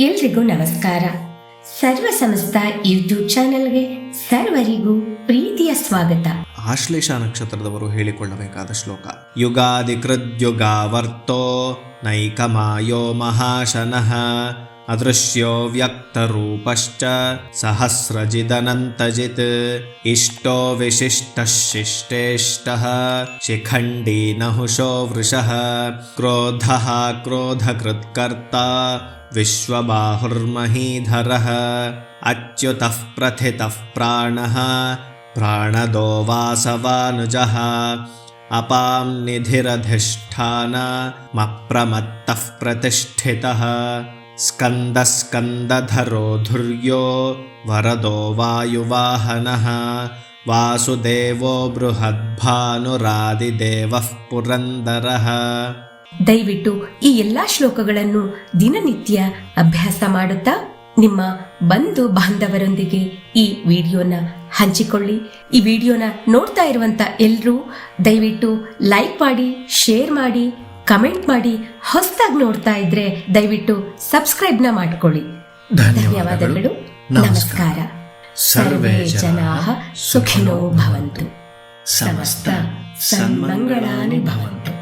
ಎಲ್ರಿಗೂ ನಮಸ್ಕಾರ. ಸರ್ವ ಸಮಸ್ತ ಯೂಟ್ಯೂಬ್ ಚಾನೆಲ್ಗೆ ಸರ್ವರಿಗೂ ಪ್ರೀತಿಯ ಸ್ವಾಗತ. ಆಶ್ಲೇಷ ನಕ್ಷತ್ರದವರು ಹೇಳಿಕೊಳ್ಳಬೇಕಾದ ಶ್ಲೋಕ. ಯುಗಾದಿ ಕೃದ್ಯುಗಾವರ್ತೋ ನೈಕಮಾಯೋ ಮಹಾಶನಃ ಅದೃಶ್ಯೋ ವ್ಯಕ್ತರೂಪಶ್ಚ ಸಹಸ್ರಜಿದನಂತಜಿತ್ ಇಷ್ಟೋ ವಿಶಿಷ್ಟಶಿಷ್ಟೇಷ್ಟಃ ಶಿಖಂಡಿ ನಹುಷೋ ವೃಷಃ ಕ್ರೋಧಃ ಕ್ರೋಧಕೃತ್ಕರ್ತ ವಿಶ್ವಬಾಹುರ್ಮಹೀಧರಃ ಅಚ್ಯುತಃ ಪ್ರಥಿತಃ ಪ್ರಾಣಃ ಪ್ರಾಣದೋ ವಾಸವಾನುಜಃ ಅಪಾಂ ನಿಧಿರಧಿಷ್ಠಾನ ಮಪ್ರಮತ್ತಃ ಪ್ರತಿಷ್ಠಿತಃ ಸ್ಕಂದಸ್ಕಂದಧರೋ ಧುರ್ಯೋ ವರದೋ ವಾಯುವಾಹನಃ ವಾಸುದೇವೋ ಬೃಹದ್ಭಾನುರಾದಿದೇವಃ ಪುರಂದರಃ. ದಯವಿಟ್ಟು ಈ ಎಲ್ಲಾ ಶ್ಲೋಕಗಳನ್ನು ದಿನನಿತ್ಯ ಅಭ್ಯಾಸ ಮಾಡುತ್ತಾ ನಿಮ್ಮ ಬಂಧು ಬಾಂಧವರೊಂದಿಗೆ ಈ ವಿಡಿಯೋನ ಹಂಚಿಕೊಳ್ಳಿ. ಈ ವಿಡಿಯೋನ ನೋಡ್ತಾ ಇರುವಂತ ಎಲ್ಲರೂ ದಯವಿಟ್ಟು ಲೈಕ್ ಮಾಡಿ, ಶೇರ್ ಮಾಡಿ, ಕಮೆಂಟ್ ಮಾಡಿ. ಹೊಸದಾಗಿ ನೋಡ್ತಾ ಇದ್ರೆ ದಯವಿಟ್ಟು ಸಬ್ಸ್ಕ್ರೈಬ್ನ ಮಾಡ್ಕೊಳ್ಳಿ. ಧನ್ಯವಾದಗಳು. ನಮಸ್ಕಾರ. ಸರ್ವೇ ಜನಾಃ ಸುಖಿನೋ ಭವಂತು. ಸಮಸ್ತ ಸನ್ಮಂಗಳಾನಿ ಭವಂತು.